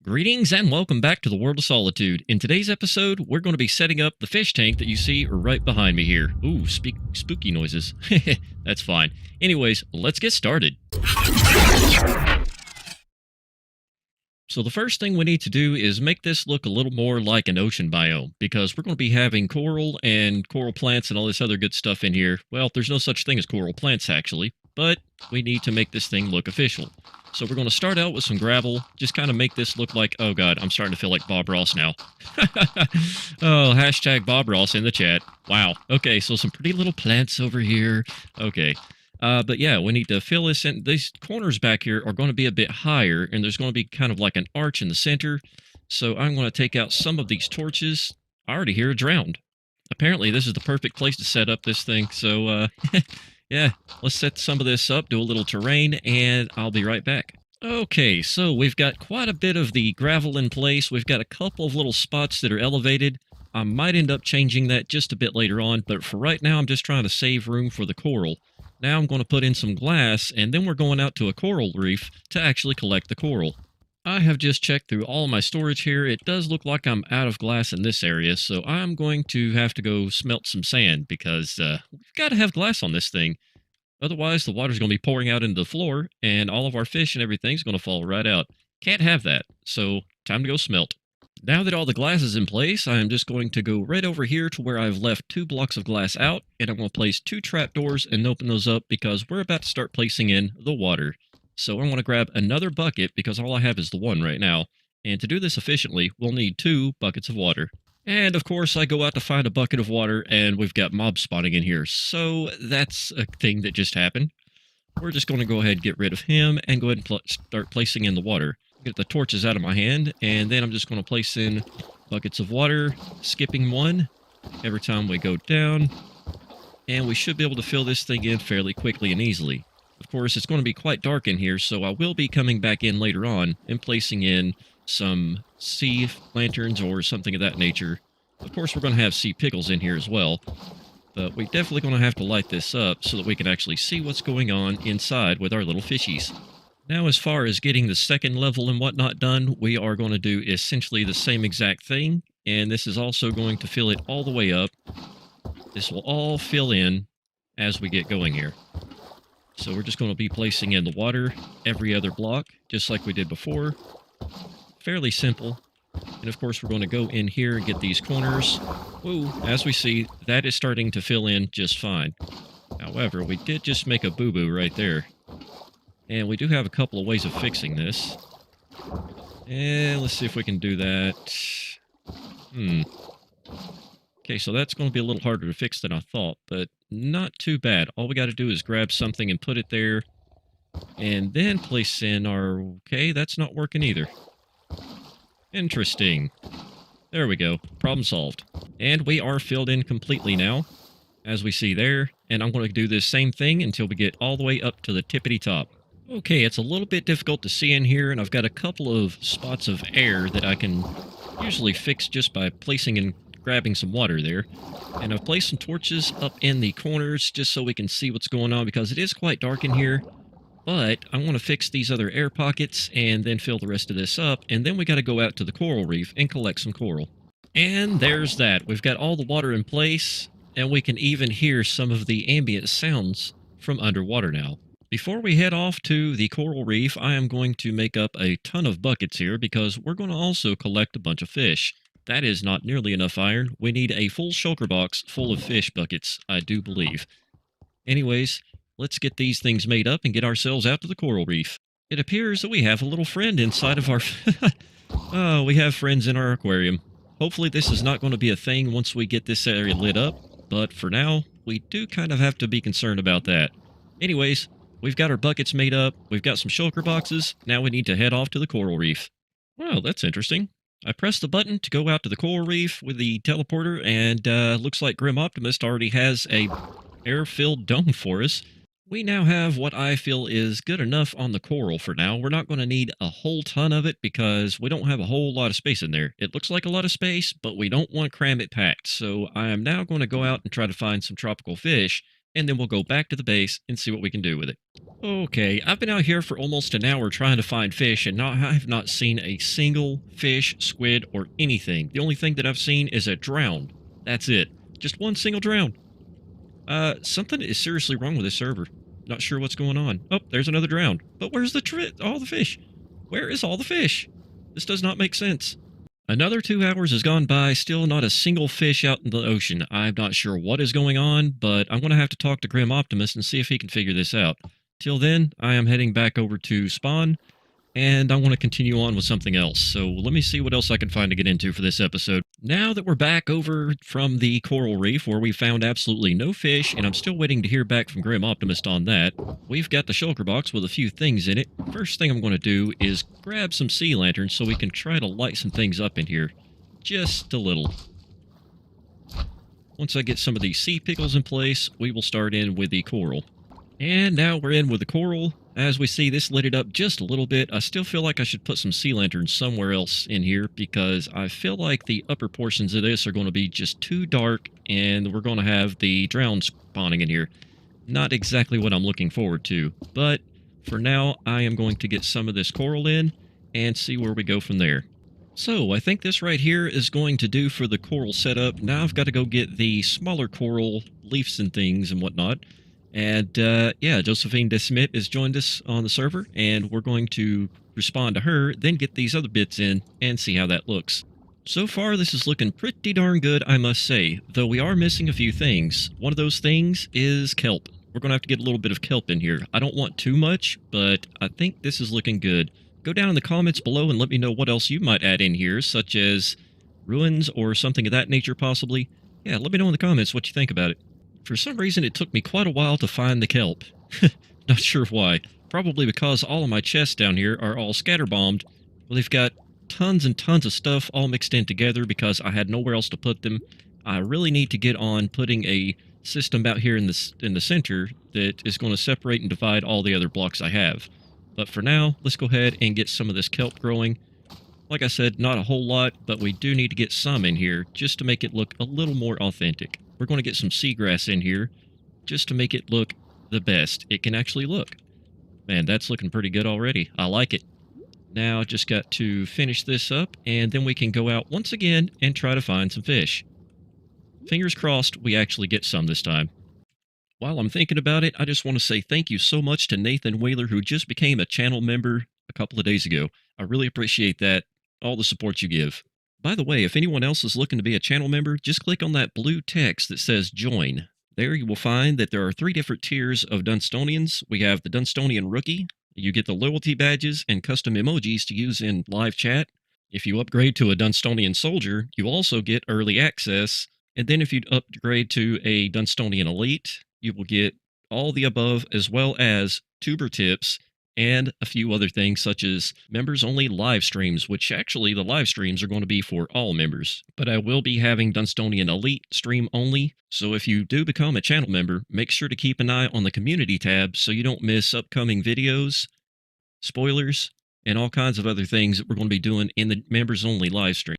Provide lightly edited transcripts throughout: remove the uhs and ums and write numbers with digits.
Greetings and welcome back to the world of Solitude. In today's episode, we're going to be setting up the fish tank that you see right behind me here. Ooh, spooky noises. That's fine. Anyways, let's get started. So the first thing we need to do is make this look a little more like an ocean biome, because we're going to be having coral and coral plants and all this other good stuff in here. Well, there's no such thing as coral plants, actually, but we need to make this thing look official. So we're going to start out with some gravel, just kind of make this look like, oh god, I'm starting to feel like Bob Ross now. Oh, hashtag Bob Ross in the chat. Wow. Okay, so some pretty little plants over here. Okay. But yeah, we need to fill this in. These corners back here are going to be a bit higher, and there's going to be kind of like an arch in the center. So I'm going to take out some of these torches. I already hear a drowned. Apparently, this is the perfect place to set up this thing. So, yeah, let's set some of this up, do a little terrain, and I'll be right back. Okay, so we've got quite a bit of the gravel in place. We've got a couple of little spots that are elevated. I might end up changing that just a bit later on, but for right now, I'm just trying to save room for the coral. Now I'm going to put in some glass, and then we're going out to a coral reef to actually collect the coral. I have just checked through all of my storage here. It does look like I'm out of glass in this area, so I'm going to have to go smelt some sand, because we've got to have glass on this thing. Otherwise, the water's going to be pouring out into the floor, and all of our fish and everything's going to fall right out. Can't have that, so time to go smelt. Now that all the glass is in place, I am just going to go right over here to where I've left 2 blocks of glass out, and I'm going to place 2 trapdoors and open those up because we're about to start placing in the water. So I'm going to grab another bucket because all I have is the one right now, and to do this efficiently, we'll need 2 buckets of water. And of course, I go out to find a bucket of water, and we've got mobs spawning in here, so that's a thing that just happened. We're just going to go ahead and get rid of him and go ahead and start placing in the water. Get the torches out of my hand, and then I'm just going to place in buckets of water, skipping one every time we go down, and we should be able to fill this thing in fairly quickly and easily. Of course, it's going to be quite dark in here, so I will be coming back in later on and placing in some sea lanterns or something of that nature. Of course, we're going to have sea pickles in here as well, but we're definitely going to have to light this up so that we can actually see what's going on inside with our little fishies. Now, as far as getting the second level and whatnot done, we are going to do essentially the same exact thing, and this is also going to fill it all the way up. This will all fill in as we get going here. So we're just going to be placing in the water every other block, just like we did before. Fairly simple. And of course, we're going to go in here and get these corners. Whoa, as we see, that is starting to fill in just fine. However, we did just make a boo-boo right there. And we do have a couple of ways of fixing this. And let's see if we can do that. Okay, so that's going to be a little harder to fix than I thought, but not too bad. All we got to do is grab something and put it there, and then place in our... Okay, that's not working either. Interesting. There we go. Problem solved. And we are filled in completely now, as we see there. And I'm going to do this same thing until we get all the way up to the tippity top. Okay, it's a little bit difficult to see in here, and I've got a couple of spots of air that I can usually fix just by placing and grabbing some water there. And I've placed some torches up in the corners just so we can see what's going on, because it is quite dark in here. But I want to fix these other air pockets and then fill the rest of this up, and then we got to go out to the coral reef and collect some coral. And there's that. We've got all the water in place, and we can even hear some of the ambient sounds from underwater now. Before we head off to the coral reef, I am going to make up a ton of buckets here because we're going to also collect a bunch of fish. That is not nearly enough iron. We need a full shulker box full of fish buckets, I do believe. Anyways, let's get these things made up and get ourselves out to the coral reef. It appears that we have a little friend inside of our... Oh, we have friends in our aquarium. Hopefully this is not going to be a thing once we get this area lit up, but for now, we do kind of have to be concerned about that. Anyways, we've got our buckets made up, we've got some shulker boxes, now we need to head off to the coral reef. Wow, that's interesting. I pressed the button to go out to the coral reef with the teleporter, and looks like Grim Optimist already has a air-filled dome for us. We now have what I feel is good enough on the coral for now. We're not going to need a whole ton of it because we don't have a whole lot of space in there. It looks like a lot of space, but we don't want to cram it packed. So I am now going to go out and try to find some tropical fish and then we'll go back to the base and see what we can do with it. Okay, I've been out here for almost an hour trying to find fish, and I have not seen a single fish, squid, or anything. The only thing that I've seen is a drown. That's it. Just one single drown. Something is seriously wrong with this server. Not sure what's going on. Oh, there's another drown. But where's all the fish? Where is all the fish? This does not make sense. Another 2 hours has gone by, still not a single fish out in the ocean. I'm not sure what is going on, but I'm going to have to talk to Grim Optimus and see if he can figure this out. Till then, I am heading back over to spawn, and I want to continue on with something else. So let me see what else I can find to get into for this episode. Now that we're back over from the coral reef where we found absolutely no fish, and I'm still waiting to hear back from Grim Optimist on that, we've got the shulker box with a few things in it. First thing I'm going to do is grab some sea lanterns so we can try to light some things up in here. Just a little. Once I get some of these sea pickles in place, we will start in with the coral. And now we're in with the coral. As we see, this lit it up just a little bit. I still feel like I should put some sea lanterns somewhere else in here because I feel like the upper portions of this are going to be just too dark and we're going to have the drown spawning in here. Not exactly what I'm looking forward to, but for now I am going to get some of this coral in and see where we go from there. So I think this right here is going to do for the coral setup. Now I've got to go get the smaller coral leaves and things and whatnot. And, yeah, Josephine Desmit has joined us on the server, and we're going to respond to her, then get these other bits in, and see how that looks. So far, this is looking pretty darn good, I must say, though we are missing a few things. One of those things is kelp. We're going to have to get a little bit of kelp in here. I don't want too much, but I think this is looking good. Go down in the comments below and let me know what else you might add in here, such as ruins or something of that nature, possibly. Yeah, let me know in the comments what you think about it. For some reason, it took me quite a while to find the kelp. Not sure why. Probably because all of my chests down here are all scatterbombed. Well, they've got tons and tons of stuff all mixed in together because I had nowhere else to put them. I really need to get on putting a system out here in the center that is going to separate and divide all the other blocks I have. But for now, let's go ahead and get some of this kelp growing. Like I said, not a whole lot, but we do need to get some in here just to make it look a little more authentic. We're going to get some seagrass in here just to make it look the best it can actually look. Man, that's looking pretty good already. I like it. Now, just got to finish this up, and then we can go out once again and try to find some fish. Fingers crossed we actually get some this time. While I'm thinking about it, I just want to say thank you so much to Nathan Whaler, who just became a channel member a couple of days ago. I really appreciate that, all the support you give. By the way, if anyone else is looking to be a channel member, just click on that blue text that says Join. There you will find that there are 3 different tiers of Dunstonians. We have the Dunstonian Rookie. You get the loyalty badges and custom emojis to use in live chat. If you upgrade to a Dunstonian Soldier, you also get early access. And then if you upgrade to a Dunstonian Elite, you will get all the above as well as tuber tips and a few other things such as members-only live streams, which actually the live streams are going to be for all members. But I will be having Dunstonian Elite stream only, so if you do become a channel member, make sure to keep an eye on the community tab so you don't miss upcoming videos, spoilers, and all kinds of other things that we're going to be doing in the members-only live stream.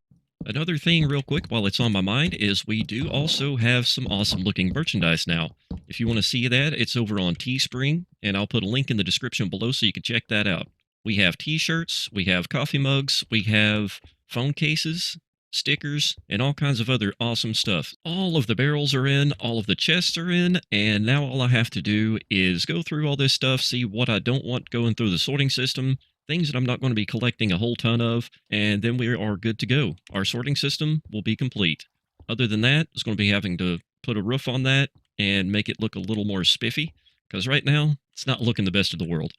Another thing real quick while it's on my mind is we do also have some awesome looking merchandise now. If you want to see that, it's over on Teespring, and I'll put a link in the description below so you can check that out. We have t-shirts, we have coffee mugs, we have phone cases, stickers, and all kinds of other awesome stuff. All of the barrels are in, all of the chests are in, and now all I have to do is go through all this stuff, see what I don't want going through the sorting system, things that I'm not going to be collecting a whole ton of, and then we are good to go. Our sorting system will be complete. Other than that, it's going to be having to put a roof on that and make it look a little more spiffy, because right now, it's not looking the best of the world.